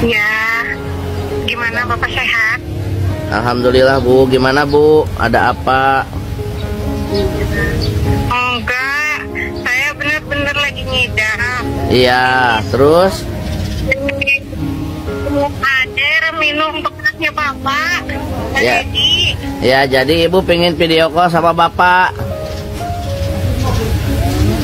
Ya, gimana Bapak sehat? Alhamdulillah Bu, gimana Bu? Ada apa? Enggak, saya benar-benar lagi ngidam. Iya, terus? Ada minum bekasnya Bapak. Ya. Jadi, Ya, jadi Ibu pengen video call sama Bapak.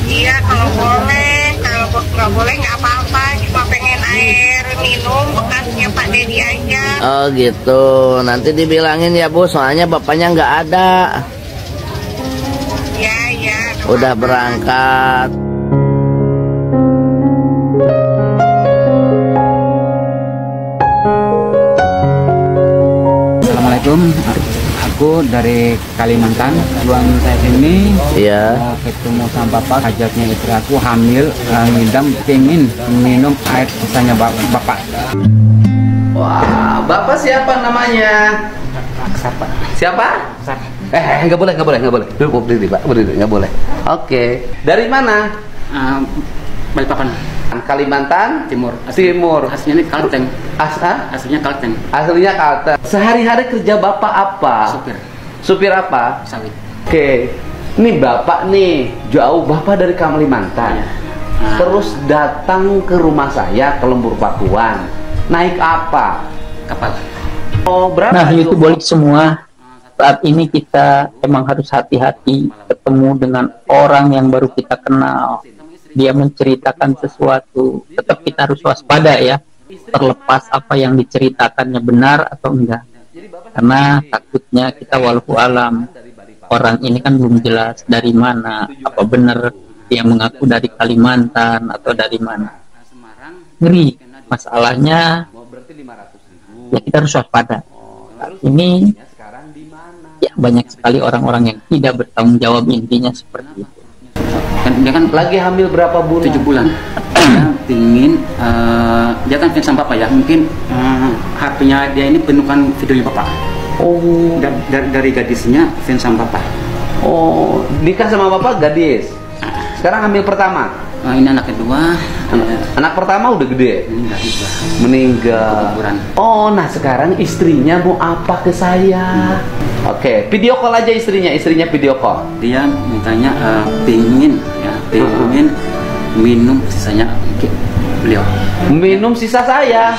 iya kalau boleh. Kalau nggak boleh nggak apa-apa. Cuma pengen air minum bekasnya Pak Dedi aja. Oh gitu, nanti dibilangin ya Bu, soalnya Bapaknya nggak ada. Ya, ya. Udah berangkat. Assalamualaikum, aku dari Kalimantan. Tujuan saya ini Iya. ketemu sama bapak, hajatnya istri aku hamil, ngidam, pengen minum air sisanya bapak. Wah, Bapak siapa namanya? Siapa? Siapa? Nggak boleh. Duduk berdiri Pak, berdiri, nggak boleh. Oke. Dari mana? Balikpapan, Kalimantan Timur. Timur. Aslinya ini Kalteng. Aslinya Kalteng. Aslinya Kalteng. Sehari-hari kerja Bapak apa? Supir Supir apa? sawit. Oke. Nih Bapak nih, jauh Bapak dari Kalimantan. Terus datang ke rumah saya ke Lembur Pakuan. Naik apa? Kapal. Oh, berapa? Nah, itu boleh semua. Saat ini kita emang harus hati-hati ketemu dengan orang yang baru kita kenal. Dia menceritakan sesuatu, tetap kita harus waspada ya. Terlepas apa yang diceritakannya benar atau enggak. Karena takutnya kita walau alam. Orang ini kan belum jelas dari mana, apa benar dia mengaku dari Kalimantan atau dari mana. Ngeri. Masalahnya ya kita harus waspada. Saat ini ya banyak sekali orang-orang yang tidak bertanggung jawab, intinya seperti itu. Dia kan Lagi hamil berapa bulan? 7 bulan. Dia pingin, dia kan fans sama bapak ya. Mungkin HP-nya dia ini penuhkan videonya bapak. Oh. Dari gadisnya fans sama bapak. Oh, nikah sama Bapak gadis. Sekarang hamil pertama. Ini anak kedua. Anak pertama udah gede. Meninggal juga. Meninggal. Kuburan. Oh, nah sekarang istrinya mau apa ke saya? Oke, video call aja istrinya video call. Dia mintanya pingin minum sisanya beliau. Minum sisa saya.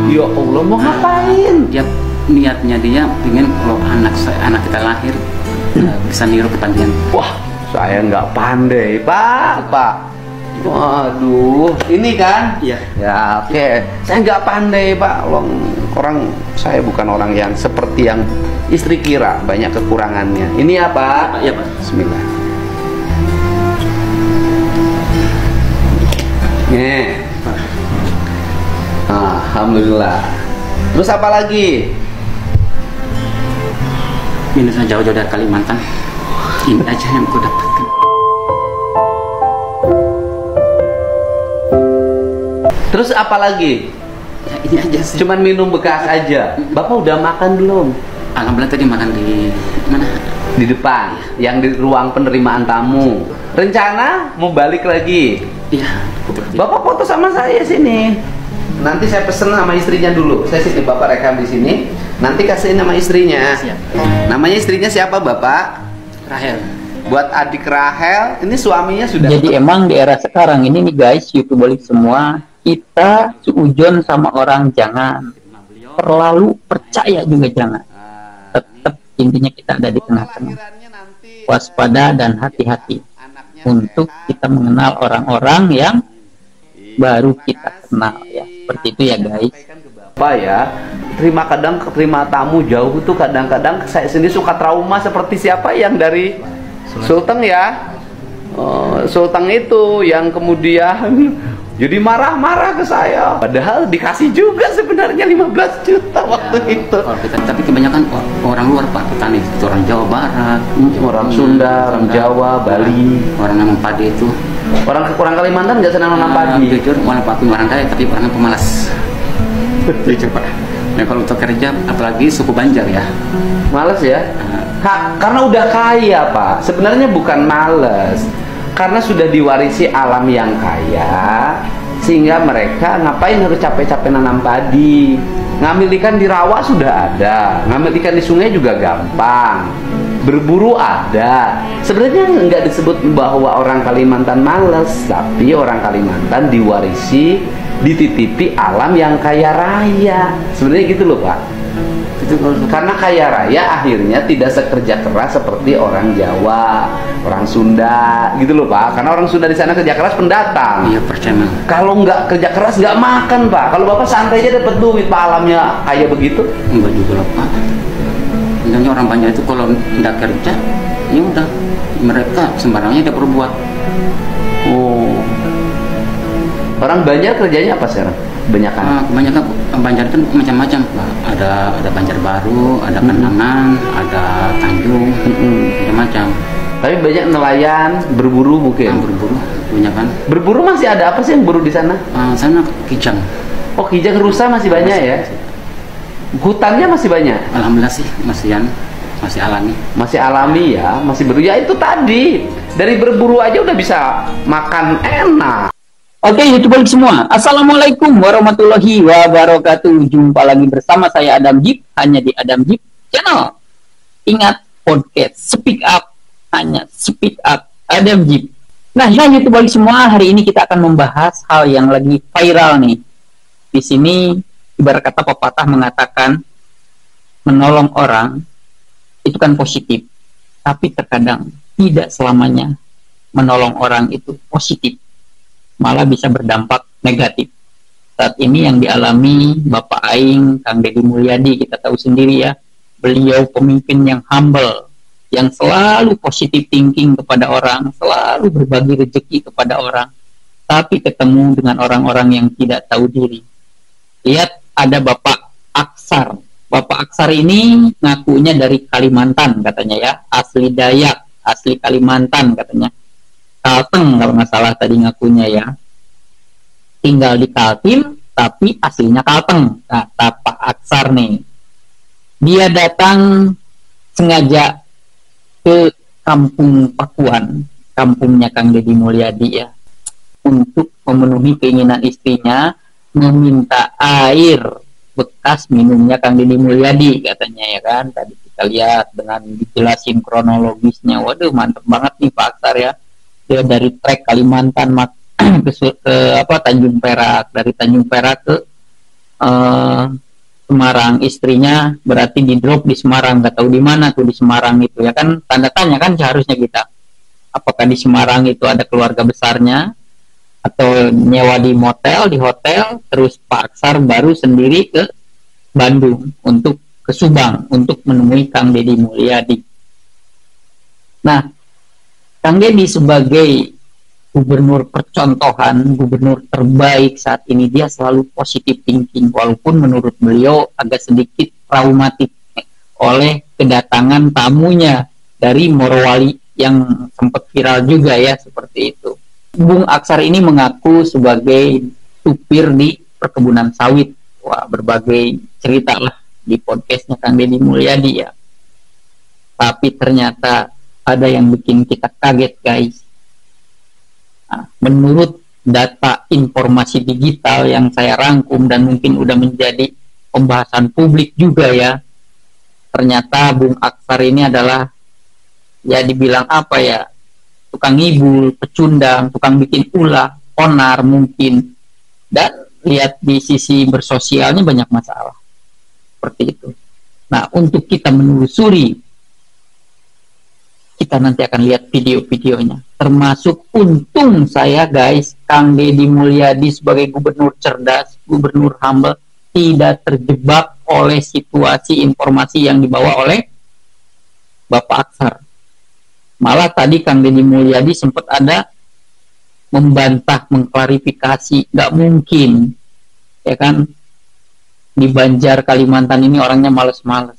Ya Allah, mau ngapain? Dia niatnya dia pingin kalau anak kita lahir bisa niru kepandian. Wah, saya nggak pandai, Pak. Waduh, ini kan? Iya. Ya, oke. Saya nggak pandai, Pak. Orang saya bukan orang yang seperti yang istri kira, banyak kekurangannya. Ini apa? Iya, Pak. Bismillah. Nih. Alhamdulillah. Terus apa lagi? Minusnya jauh-jauh dari Kalimantan. Ini aja yang aku dapatkan. Terus apa lagi? Ya, ini aja sih. Cuman minum bekas aja. Bapak udah makan belum? Alhamdulillah tadi makan di mana? Di depan, yang di ruang penerimaan tamu. Rencana mau balik lagi. Iya. Bapak foto sama saya sini. Nanti saya pesen sama istrinya dulu. Saya sini Bapak rekam di sini. Nanti kasihin nama istrinya. Siap. Namanya istrinya siapa Bapak? Rahel. Buat adik Rahel. Ini suaminya sudah. Jadi emang di era sekarang ini nih guys, YouTube boleh semua, kita suujon sama orang jangan terlalu percaya juga, jangan. Tetap intinya kita ada di tengah-tengah, waspada dan hati-hati untuk kita mengenal orang-orang yang baru kita kenal ya. Seperti itu ya guys. Pak ya, terima tamu jauh itu kadang-kadang saya sendiri suka trauma seperti siapa yang dari Sultan ya. Sultan itu yang kemudian jadi marah-marah ke saya. Padahal dikasih juga sebenarnya 15 juta waktu itu. Tapi kebanyakan orang luar Pak, petani, orang Jawa Barat, Orang Sunda, orang Jawa, Bali. Orang yang padi itu. Orang Kalimantan nggak senang nanam padi. Jujur, walaupun orang kaya tapi orang pemalas. Jujur Pak. Nah kalau untuk kerja, apalagi suku Banjar ya. Males ya? Karena udah kaya Pak. Sebenarnya bukan males. Karena sudah diwarisi alam yang kaya, sehingga mereka ngapain harus capek-capek nanam padi. Ngambil ikan di rawa sudah ada, ngambil ikan di sungai juga gampang, berburu ada. Sebenarnya nggak disebut bahwa orang Kalimantan males, tapi orang Kalimantan diwarisi, dititipi alam yang kaya raya. Sebenarnya gitu loh Pak. Itu karena kaya raya akhirnya tidak sekerja keras seperti orang Jawa, orang Sunda gitu loh Pak. Karena orang Sunda di sana kerja keras pendatang. Iya percaya. Kalau nggak kerja keras nggak makan Pak. Kalau Bapak santai aja dapat duit Pak, alamnya kayak begitu. Enggak juga lah Pak. Sebenarnya orang Banjar itu kalau nggak kerja, ya udah mereka sembarangnya udah berbuat. Oh. Orang Banjar kerjanya apa sekarang? Kebanyakan. Kebanyakan Banjar itu macam-macam Pak. Ada Banjar Baru, ada Kenangan, ada Tanjung, macam-macam. Tapi banyak nelayan, berburu mungkin. Berburu, kebanyakan. Berburu masih ada apa sih yang berburu di sana? Sana kijang. Oh, kijang rusa masih banyak ya? Hutannya masih banyak? Alhamdulillah sih, masih alami. Masih alami ya, masih berburu. Ya itu tadi, dari berburu aja udah bisa makan enak. Oke, YouTuber semua, Assalamualaikum warahmatullahi wabarakatuh. Jumpa lagi bersama saya Adam Jeep, hanya di Adam Jeep Channel. Ingat, podcast Speak Up, hanya Speak Up Adam Jeep. Nah, YouTuber semua, hari ini kita akan membahas hal yang lagi viral nih. Di sini, ibarat kata pepatah mengatakan, menolong orang itu kan positif, tapi terkadang tidak selamanya menolong orang itu positif, malah bisa berdampak negatif. Saat ini yang dialami Bapak Aing, Kang Deddy Mulyadi, kita tahu sendiri ya, beliau pemimpin yang humble, yang selalu positive thinking kepada orang, selalu berbagi rezeki kepada orang, tapi ketemu dengan orang-orang yang tidak tahu diri. Lihat, ada Bapak Aksar. Bapak Aksar ini ngakunya dari Kalimantan katanya ya, asli Dayak, asli Kalimantan katanya. Kalteng kalau nggak salah tadi ngakunya ya, tinggal di Kaltim tapi aslinya Kalteng. Nah, Pak Aksar nih, dia datang sengaja ke Kampung Pakuan, kampungnya Kang Deddy Mulyadi ya, untuk memenuhi keinginan istrinya, meminta air bekas minumnya Kang Deddy Mulyadi katanya ya kan. Tadi kita lihat dengan dijelasin kronologisnya, waduh mantep banget nih Pak Aksar ya. Dia dari trek Kalimantan ke Tanjung Perak, dari Tanjung Perak ke Semarang. Istrinya berarti di drop di Semarang, nggak tahu di mana tuh di Semarang itu ya kan, tanda tanya kan seharusnya kita, apakah di Semarang itu ada keluarga besarnya atau nyewa di motel, di hotel, terus Pak Aksar baru sendiri ke Bandung untuk ke Subang untuk menemui Kang Deddy Mulyadi. Nah, Kang Deddy sebagai gubernur percontohan, gubernur terbaik saat ini, dia selalu positive thinking, walaupun menurut beliau agak sedikit traumatik oleh kedatangan tamunya dari Morowali yang sempat viral juga ya, seperti itu. Bung Aksar ini mengaku sebagai supir di perkebunan sawit. Wah, berbagai cerita lah di podcastnya Kang Deddy Mulyadi ya. Tapi ternyata ada yang bikin kita kaget guys. Nah, menurut data informasi digital yang saya rangkum dan mungkin udah menjadi pembahasan publik juga ya, ternyata Bung Aksar ini adalah ya dibilang apa ya, tukang ngibul, pecundang, tukang bikin ulah, onar mungkin, dan lihat di sisi bersosialnya banyak masalah seperti itu. Nah, untuk kita menelusuri, kita nanti akan lihat video-videonya, termasuk untung saya guys, Kang Deddy Mulyadi sebagai gubernur cerdas, gubernur humble, tidak terjebak oleh situasi informasi yang dibawa oleh Bapak Aksar. Malah tadi Kang Deddy Mulyadi sempat ada membantah, mengklarifikasi, nggak mungkin ya kan, di Banjar Kalimantan ini orangnya males-males.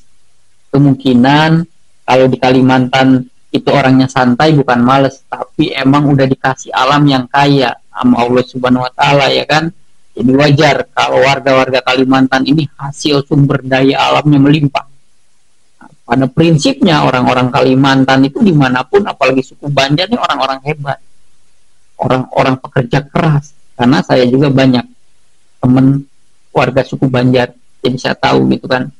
Kemungkinan kalau di Kalimantan itu orangnya santai, bukan males, tapi emang udah dikasih alam yang kaya sama Allah Subhanahu wa Ta'ala ya kan. Jadi wajar kalau warga-warga Kalimantan ini hasil sumber daya alamnya melimpah. Nah, pada prinsipnya orang-orang Kalimantan itu dimanapun, apalagi suku Banjar ini orang-orang hebat. orang-orang pekerja keras, karena saya juga banyak teman warga suku Banjar, jadi saya tahu gitu kan.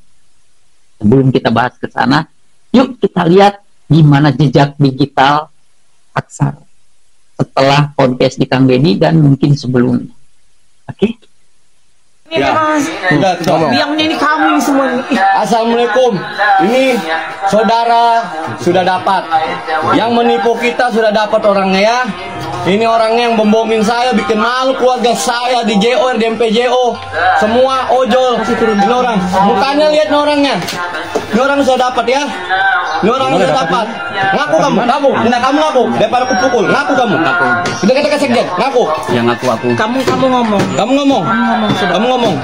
Sebelum kita bahas ke sana, yuk kita lihat gimana jejak digital Aksar setelah podcast di Kang Deddy dan mungkin sebelumnya. Oke? Ya, sudah. Biangnya ini kami semua nih. Assalamualaikum. Ini saudara sudah dapat. Yang menipu kita sudah dapat orangnya ya. Ini orangnya yang membohongin saya, bikin malu keluarga saya di JO, di MPJO. Semua ojol. Ini orang. Mukanya lihat nih orangnya. Ini orang sudah dapat ya. Ini orang sudah dapat. Ngaku kamu. Minta kamu ngaku. Daripada aku pukul. Ngaku kamu. Sudah kata ke sekjen. Ngaku. Ya ngaku aku. Kamu ngomong. Kamu ngomong. Kamu ngomong.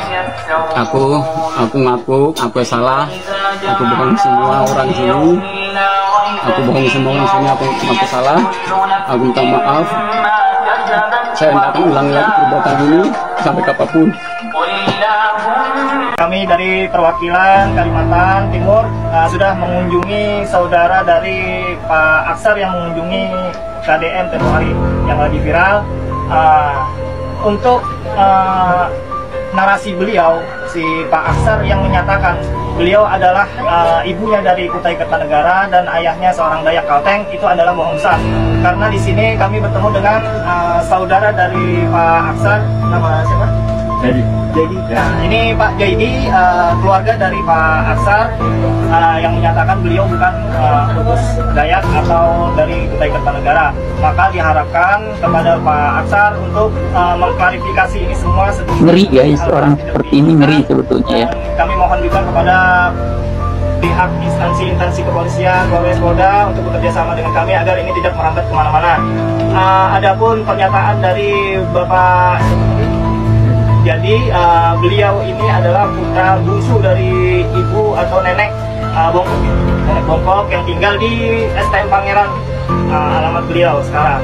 Aku ngaku, aku salah. Aku bohong semua orang sini. Aku bohong semua orang sini. Aku salah. Aku minta maaf. Saya tidak akan ulangi lagi perbuatan ini sampai kapanpun. Kami dari perwakilan Kalimantan Timur sudah mengunjungi saudara dari Pak Aksar yang mengunjungi KDM tempo hari yang lagi viral untuk narasi beliau, si Pak Aksar yang menyatakan beliau adalah ibunya dari Kutai Kertanegara dan ayahnya seorang Dayak Kalteng, itu adalah bohong besar. Karena di sini kami bertemu dengan saudara dari Pak Aksar, nama siapa? Jadi. Nah, ini Pak Jaidi, keluarga dari Pak Aksar yang menyatakan beliau bukan utus Dayak atau dari Kutai Kertanegara. Maka diharapkan kepada Pak Aksar untuk mengklarifikasi ini semua. Ngeri guys, orang seperti ini ngeri sebetulnya ya. Kami mohon juga kepada pihak instansi kepolisian, Polres, Polda untuk bekerja sama dengan kami agar ini tidak merambat kemana-mana. Adapun pernyataan dari Bapak, jadi beliau ini adalah putra bungsu dari ibu atau nenek Bongkok yang tinggal di STM Pangeran, alamat beliau sekarang.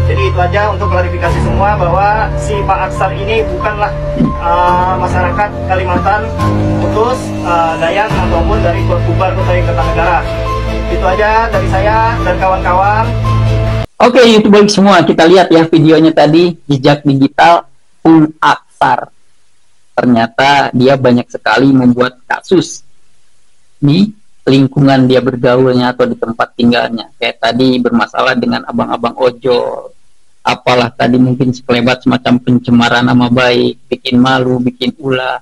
Jadi itu aja untuk klarifikasi semua bahwa si Pak Aksar ini bukanlah masyarakat Kalimantan utus Dayak ataupun dari Kubar Kutai Kertanegara. Itu aja dari saya dan kawan-kawan. Oke, YouTuber semua, kita lihat ya videonya tadi, jejak digital Aksar. Ternyata dia banyak sekali membuat kasus di lingkungan dia bergaulnya atau di tempat tinggalnya. Kayak tadi bermasalah dengan abang-abang ojol, apalah tadi mungkin sekelebat semacam pencemaran nama baik, bikin malu, bikin ulah.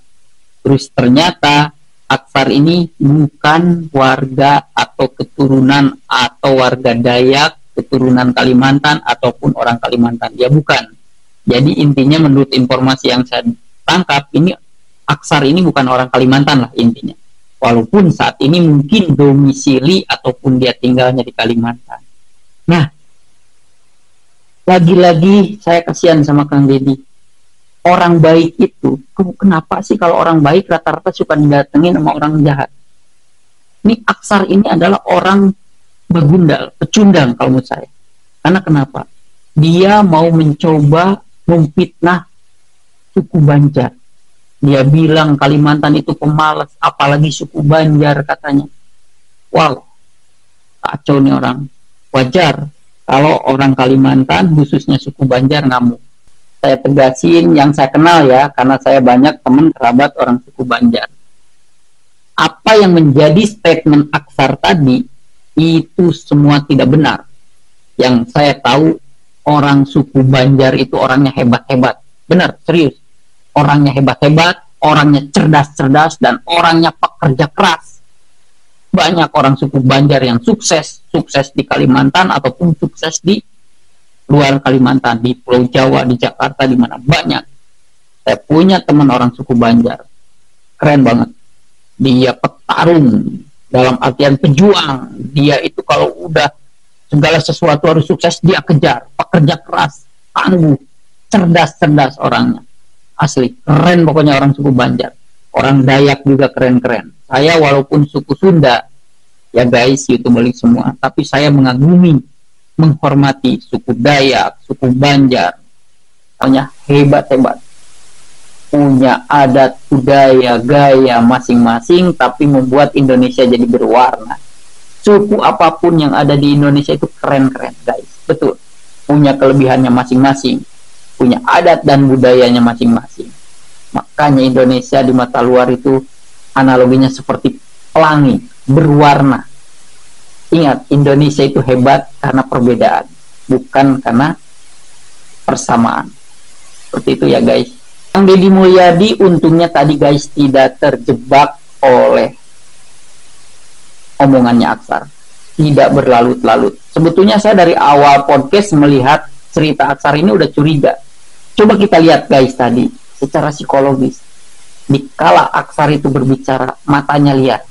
Terus ternyata Aksar ini bukan warga atau keturunan atau warga Dayak, keturunan Kalimantan ataupun orang Kalimantan. Dia bukan. Jadi intinya menurut informasi yang saya tangkap, ini Aksar ini bukan orang Kalimantan lah intinya. Walaupun saat ini mungkin domisili ataupun dia tinggalnya di Kalimantan. Nah, lagi-lagi saya kasihan sama Kang Deddy. Orang baik itu, kenapa sih kalau orang baik rata-rata suka didatengin sama orang jahat? Ini Aksar ini adalah orang begundal, pecundang kalau menurut saya. Karena kenapa? Dia mau mencoba memfitnah suku Banjar. Dia bilang Kalimantan itu pemalas, apalagi suku Banjar katanya. Wow, kacau nih orang. Wajar kalau orang Kalimantan, khususnya suku Banjar, ngamuk. Saya tegasin yang saya kenal ya, karena saya banyak teman kerabat orang suku Banjar. Apa yang menjadi statement Aksar tadi, itu semua tidak benar. Yang saya tahu, orang suku Banjar itu orangnya hebat-hebat. Benar, serius. Orangnya hebat-hebat, orangnya cerdas-cerdas, dan orangnya pekerja keras. Banyak orang suku Banjar yang sukses di Kalimantan ataupun sukses di luar Kalimantan, di Pulau Jawa, di Jakarta, di mana banyak. Saya punya teman orang suku Banjar, keren banget. Dia petarung, dalam artian pejuang. Dia itu kalau udah segala sesuatu harus sukses, dia kejar. Pekerja keras, tangguh, cerdas-cerdas orangnya. Asli, keren pokoknya orang suku Banjar. Orang Dayak juga keren-keren. Saya walaupun suku Sunda, ya guys, YouTuber semua, tapi saya mengagumi, menghormati suku Dayak, suku Banjar. Pokoknya hebat-hebat. Punya adat, budaya, gaya masing-masing, tapi membuat Indonesia jadi berwarna. Suku apapun yang ada di Indonesia itu keren-keren, guys. Betul. punya kelebihannya masing-masing, punya adat dan budayanya masing-masing. Makanya Indonesia di mata luar itu analoginya seperti pelangi berwarna. Ingat, Indonesia itu hebat karena perbedaan, bukan karena persamaan. Seperti itu ya guys. Kang Deddy Mulyadi untungnya tadi guys tidak terjebak oleh omongannya Aksar, tidak berlarut-larut. Sebetulnya saya dari awal podcast melihat cerita Aksar ini udah curiga. Coba kita lihat guys tadi secara psikologis. Dikala Aksar itu berbicara, matanya lihat,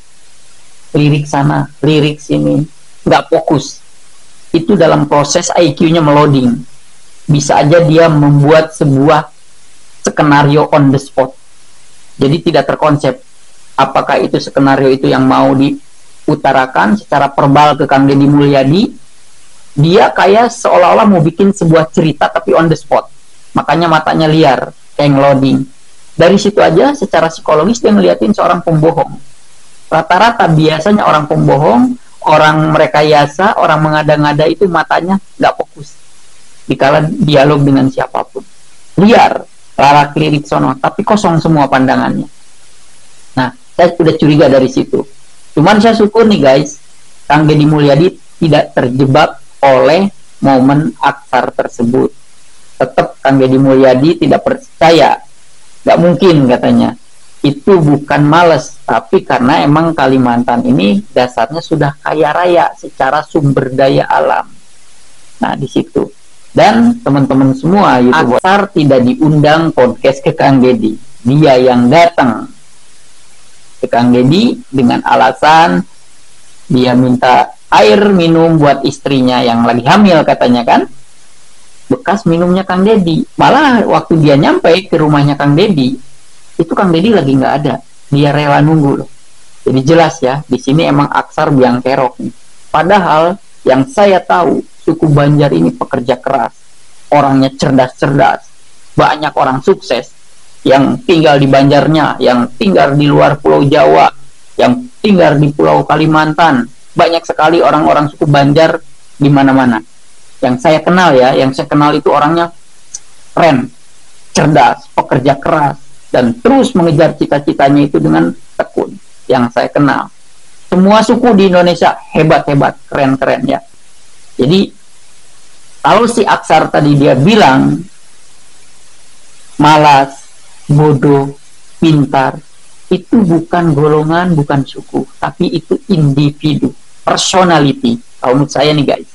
lirik sana, lirik sini, nggak fokus. Itu dalam proses IQ-nya meloding. Bisa aja dia membuat sebuah skenario on the spot. Jadi tidak terkonsep. Apakah itu skenario itu yang mau diutarakan secara verbal ke Kang Deddy Mulyadi? Dia kayak seolah-olah mau bikin sebuah cerita tapi on the spot. Makanya matanya liar, kayak ngeloding. Dari situ aja secara psikologis dia ngeliatin seorang pembohong. Rata-rata biasanya orang pembohong, orang merekayasa, orang mengada-ngada itu matanya nggak fokus dikala dialog dengan siapapun. Liar, larak lirik sono, tapi kosong semua pandangannya. Nah, saya sudah curiga dari situ. Cuman saya syukur nih guys, Kang Deddy Mulyadi tidak terjebak oleh momen Aksar tersebut. Tetap Kang Deddy Mulyadi tidak percaya, nggak mungkin katanya. Itu bukan males, tapi karena emang Kalimantan ini dasarnya sudah kaya raya secara sumber daya alam. Nah, di situ. Dan teman-teman semua, Aksar tidak diundang podcast ke Kang Deddy. Dia yang datang ke Kang Deddy dengan alasan dia minta air minum buat istrinya yang lagi hamil katanya kan. Bekas minumnya Kang Deddy. Malah waktu dia nyampe ke rumahnya Kang Deddy, itu Kang Deddy lagi nggak ada. Dia rela nunggu loh. Jadi jelas ya, di sini emang Aksar biang kerok nih. Padahal yang saya tahu, suku Banjar ini pekerja keras, orangnya cerdas-cerdas, banyak orang sukses yang tinggal di Banjarnya, yang tinggal di luar Pulau Jawa, yang tinggal di Pulau Kalimantan. Banyak sekali orang-orang suku Banjar di mana-mana. Yang saya kenal ya, yang saya kenal itu orangnya keren, cerdas, pekerja keras, dan terus mengejar cita-citanya itu dengan tekun. Yang saya kenal, semua suku di Indonesia hebat-hebat, keren-keren ya. Jadi kalau si Aksar tadi dia bilang malas, bodoh, pintar, itu bukan golongan, bukan suku, tapi itu individu, personality. Kalau menurut saya nih guys,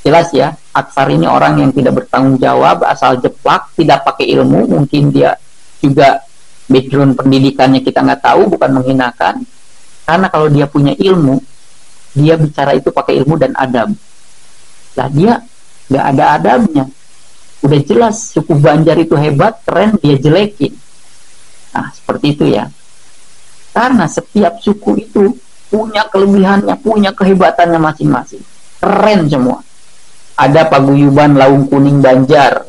jelas ya, Aksar ini orang yang tidak bertanggung jawab, asal jeplak, tidak pakai ilmu. Mungkin dia juga background pendidikannya kita nggak tahu, bukan menghinakan. Karena kalau dia punya ilmu, dia bicara itu pakai ilmu dan adab. Lah dia nggak ada adabnya. Udah jelas suku Banjar itu hebat, keren, dia jelekin. Nah seperti itu ya. Karena setiap suku itu punya kelebihannya, punya kehebatannya masing-masing. Keren semua. Ada paguyuban Laung Kuning Banjar,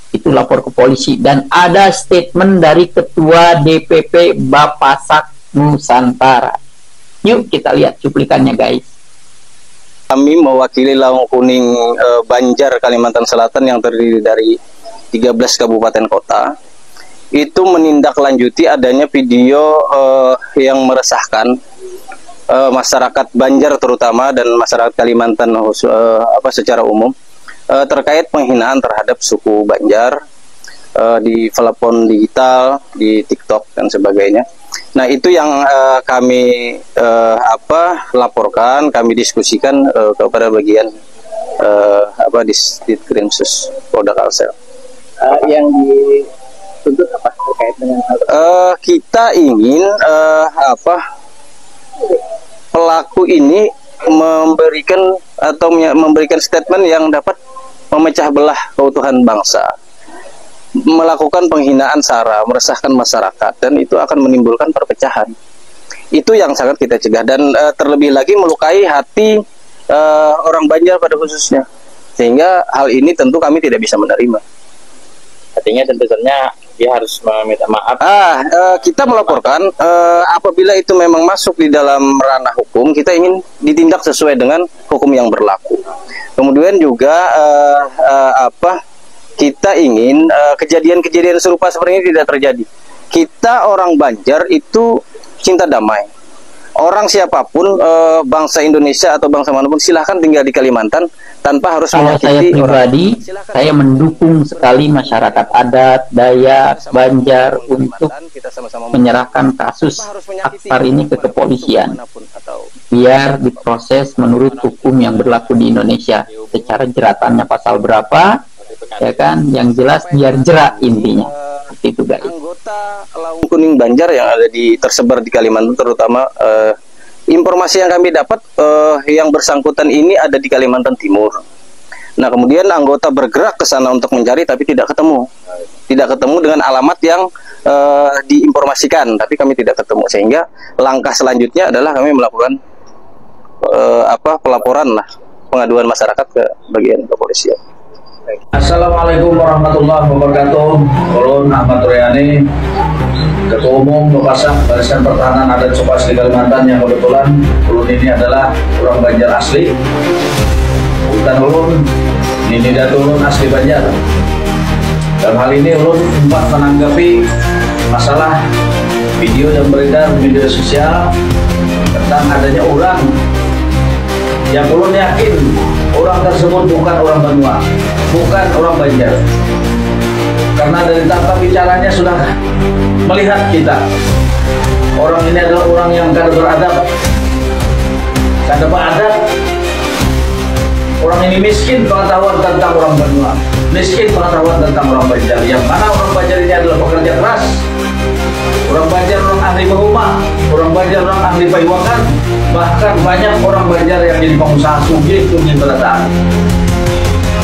itu lapor ke polisi, dan ada statement dari ketua DPP Bapasak Nusantara. Yuk kita lihat cuplikannya guys. Kami mewakili Laung Kuning Banjar Kalimantan Selatan yang terdiri dari 13 kabupaten kota. Itu menindaklanjuti adanya video yang meresahkan masyarakat Banjar terutama dan masyarakat Kalimantan secara umum terkait penghinaan terhadap suku Banjar di telepon digital, di TikTok dan sebagainya. Nah itu yang kami laporkan, kami diskusikan kepada bagian Ditkrimsus Polda Kalsel. Yang dituntut apa terkait dengan kita ingin pelaku ini memberikan statement yang dapat memecah belah keutuhan bangsa, melakukan penghinaan SARA, meresahkan masyarakat, dan itu akan menimbulkan perpecahan. Itu yang sangat kita cegah, dan terlebih lagi melukai hati orang Banjar pada khususnya, sehingga hal ini tentu kami tidak bisa menerima. artinya tentu saja dia harus meminta maaf. Kita melaporkan apabila itu memang masuk di dalam ranah hukum, kita ingin ditindak sesuai dengan hukum yang berlaku. Kemudian juga kita ingin kejadian-kejadian serupa seperti ini tidak terjadi. Kita orang Banjar itu cinta damai. Orang siapapun, bangsa Indonesia atau bangsa manapun, silahkan tinggal di Kalimantan tanpa harus kalau saya pribadi, saya mendukung sekali masyarakat adat, Dayak, Banjar untuk menyerahkan kasus Aksar ini ke kepolisian, biar diproses menurut hukum yang berlaku di Indonesia. Secara jeratannya pasal berapa, ya kan? Yang jelas biar jerak intinya. Itu guys. Anggota Laung Kuning Banjar yang ada tersebar di Kalimantan, terutama informasi yang kami dapat yang bersangkutan ini ada di Kalimantan Timur. Nah, kemudian anggota bergerak ke sana untuk mencari, tapi tidak ketemu dengan alamat yang diinformasikan, tapi kami tidak ketemu, sehingga langkah selanjutnya adalah kami melakukan pelaporan pengaduan masyarakat ke bagian kepolisian. Assalamualaikum warahmatullahi wabarakatuh. Ulun Ahmad Rayani, Ketua Umum Bapasang Barisan Pertahanan Adat Suku Asli Kalimantan, yang kebetulan ulun ini adalah orang Banjar asli. Bukan ulun, ini ulun asli Banjar. Dalam hal ini ulun sempat menanggapi masalah video yang beredar di media sosial tentang adanya orang yang ulun yakin orang tersebut bukan orang Banua, bukan orang Banjar. Karena dari tata bicaranya sudah melihat kita, orang ini adalah orang yang kada beradab, kada beradab. Orang ini miskin pengetahuan tentang orang Banua, miskin pengetahuan tentang orang Banjar. Yang mana orang Banjar ini adalah pekerja keras, orang Banjar orang ahli berumah, orang Banjar orang ahli payuangan, bahkan banyak orang Banjar yang jadi pengusaha sugih yang berataan.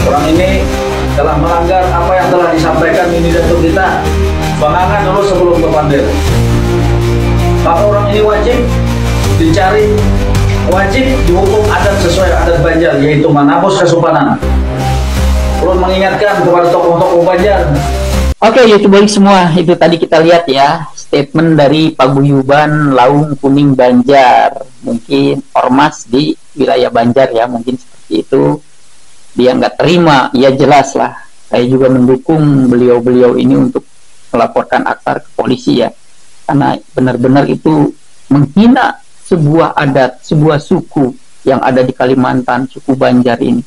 Orang ini telah melanggar apa yang telah disampaikan ini datuk kita bangangan dulu sebelum berpandir. Maka orang ini wajib dicari, wajib dihukum adat sesuai adat Banjar, yaitu manapus kesopanan. Perlu mengingatkan kepada tokoh-tokoh Banjar. Oke, YouTuber semua, itu tadi kita lihat ya statement dari Paguyuban Laung Kuning Banjar, mungkin ormas di wilayah Banjar ya, mungkin seperti itu. Dia nggak terima, ya jelas lah. Saya juga mendukung beliau-beliau ini untuk melaporkan Aksar ke polisi ya, karena benar-benar itu menghina sebuah adat, sebuah suku yang ada di Kalimantan, suku Banjar ini.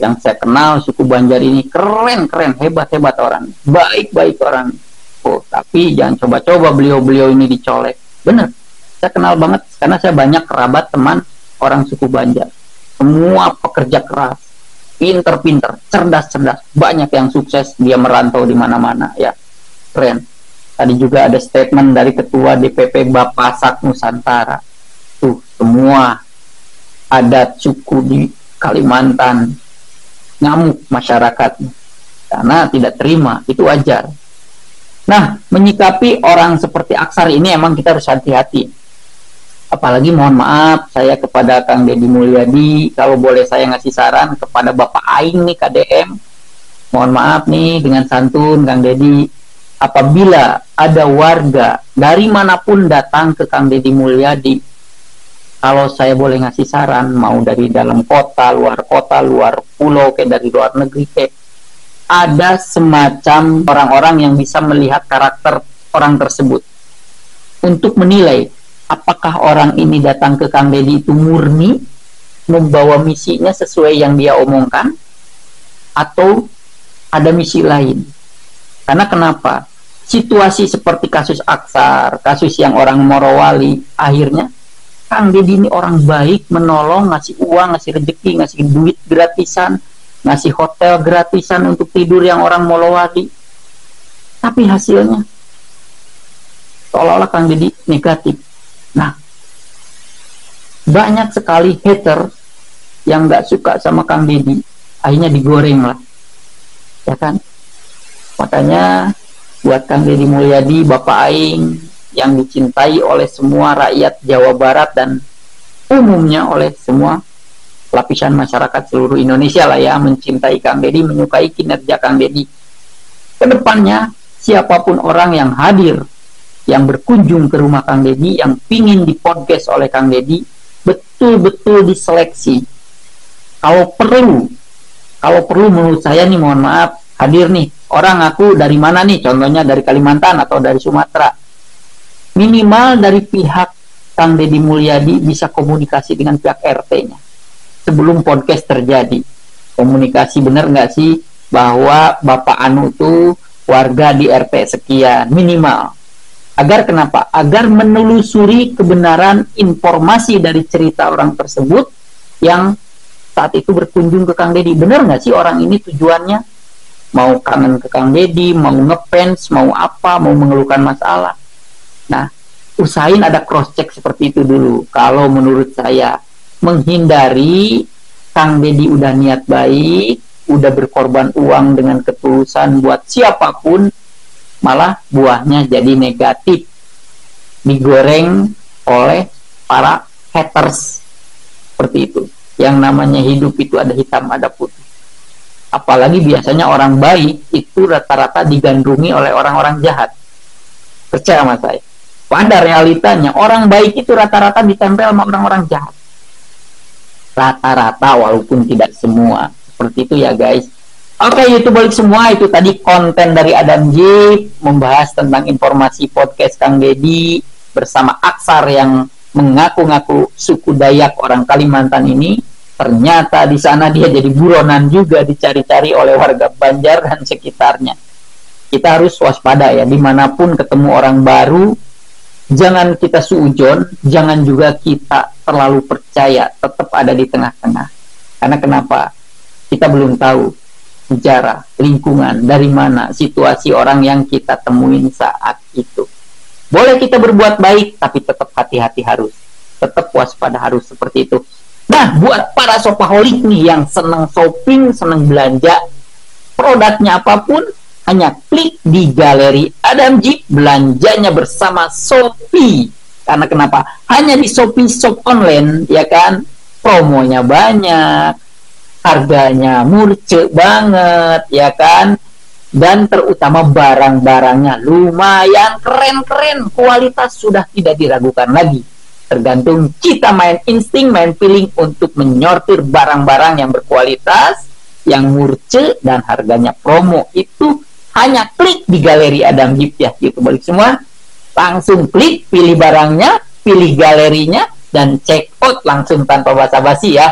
Yang saya kenal suku Banjar ini keren-keren, hebat-hebat orang, baik-baik orang. Oh, tapi jangan coba-coba beliau-beliau ini dicolek. Bener, saya kenal banget karena saya banyak kerabat teman orang suku Banjar. Semua pekerja keras, pinter-pinter, cerdas-cerdas, banyak yang sukses, dia merantau di mana-mana ya. Keren. Tadi juga ada statement dari Ketua DPP Bapasang Nusantara. Tuh, semua adat suku di Kalimantan ngamuk masyarakatnya karena tidak terima, itu wajar. Nah, menyikapi orang seperti Aksar ini emang kita harus hati-hati. Apalagi mohon maaf saya kepada Kang Deddy Mulyadi, kalau boleh saya ngasih saran kepada Bapak Aing nih KDM, mohon maaf nih dengan santun Kang Deddy, apabila ada warga dari manapun datang ke Kang Deddy Mulyadi, kalau saya boleh ngasih saran, mau dari dalam kota, luar pulau, kayak dari luar negeri, kayak ada semacam orang-orang yang bisa melihat karakter orang tersebut untuk menilai apakah orang ini datang ke Kang Deddy itu murni membawa misinya sesuai yang dia omongkan atau ada misi lain. Karena kenapa? Situasi seperti kasus Aksar, kasus yang orang Morowali, akhirnya Kang Deddy ini orang baik, menolong, ngasih uang, ngasih rezeki, ngasih duit gratisan, ngasih hotel gratisan untuk tidur yang orang Morowali. Tapi hasilnya seolah-olah Kang Deddy negatif. Nah, banyak sekali hater yang nggak suka sama Kang Deddy, akhirnya digoreng lah, ya kan? Makanya buat Kang Deddy Mulyadi, Bapak Aing yang dicintai oleh semua rakyat Jawa Barat dan umumnya oleh semua lapisan masyarakat seluruh Indonesia lah ya, mencintai Kang Deddy, menyukai kinerja Kang Deddy. Kedepannya siapapun orang yang hadir, yang berkunjung ke rumah Kang Deddy, yang pingin di podcast oleh Kang Deddy, betul-betul diseleksi. Kalau perlu menurut saya nih, mohon maaf, hadir nih orang, aku dari mana nih, contohnya dari Kalimantan atau dari Sumatera, minimal dari pihak Kang Deddy Mulyadi bisa komunikasi dengan pihak RT-nya sebelum podcast terjadi. Komunikasi bener nggak sih bahwa Bapak Anu tuh warga di RT sekian, minimal. Agar kenapa? Agar menelusuri kebenaran informasi dari cerita orang tersebut yang saat itu berkunjung ke Kang Deddy. Bener nggak sih orang ini tujuannya? Mau kangen ke Kang Deddy, mau ngefans, mau apa, mau mengeluhkan masalah. Nah, usahain ada cross check seperti itu dulu. Kalau menurut saya, menghindari Kang Deddy udah niat baik, udah berkorban uang dengan ketulusan buat siapapun, malah buahnya jadi negatif, digoreng oleh para haters. Seperti itu. Yang namanya hidup itu ada hitam ada putih. Apalagi biasanya orang baik itu rata-rata digandrungi oleh orang-orang jahat. Percaya sama saya. Pada realitanya orang baik itu rata-rata ditempel sama orang-orang jahat. Rata-rata, walaupun tidak semua. Seperti itu ya guys. Oke, YouTube balik semua, itu tadi konten dari Adam Jeep membahas tentang informasi podcast Kang Deddy bersama Aksar yang mengaku-ngaku suku Dayak orang Kalimantan ini. Ternyata di sana dia jadi buronan juga, dicari-cari oleh warga Banjar dan sekitarnya. Kita harus waspada ya, dimanapun ketemu orang baru, jangan kita suujon, jangan juga kita terlalu percaya, tetap ada di tengah-tengah. Karena kenapa? Kita belum tahu sejarah, lingkungan, dari mana situasi orang yang kita temuin saat itu. Boleh kita berbuat baik, tapi tetap hati-hati harus. Tetap waspada harus seperti itu. Nah, buat para shopaholic nih yang senang shopping, senang belanja, produknya apapun, hanya klik di galeri Adam Jeep, belanjanya bersama Shopee. Karena kenapa? Hanya di Shopee Shop Online, ya kan? Promonya banyak, harganya murce banget, ya kan? Dan terutama barang-barangnya lumayan keren-keren, kualitas sudah tidak diragukan lagi. Tergantung kita main insting, main feeling untuk menyortir barang-barang yang berkualitas, yang murce dan harganya promo. Itu hanya klik di galeri Adam Jeep ya, gitu balik semua. Langsung klik, pilih barangnya, pilih galerinya, dan check out langsung tanpa basa-basi ya.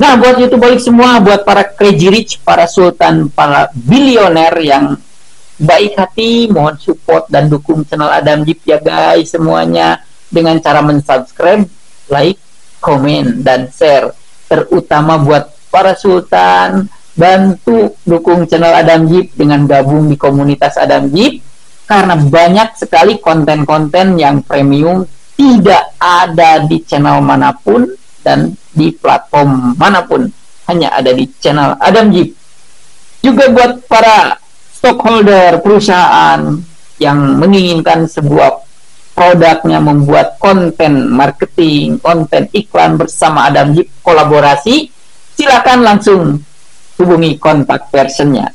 Nah, buat YouTube balik semua, buat para crazy rich, para sultan, para bilioner yang baik hati, mohon support dan dukung channel Adam Jeep ya guys semuanya, dengan cara mensubscribe, like, komen, dan share. Terutama buat para sultan, bantu dukung channel Adam Jeep dengan gabung di komunitas Adam Jeep, karena banyak sekali konten-konten yang premium tidak ada di channel manapun dan di platform manapun, hanya ada di channel Adam Jeep. Juga buat para stockholder perusahaan yang menginginkan sebuah produknya, membuat konten marketing, konten iklan bersama Adam Jeep, kolaborasi, silakan langsung hubungi kontak personnya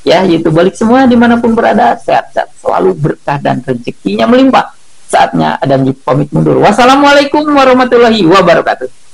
ya. YouTube balik semua, dimanapun berada, sehat-sehat selalu, berkah dan rezekinya melimpah. Saatnya Adam Jeep pamit mundur. Wassalamualaikum warahmatullahi wabarakatuh.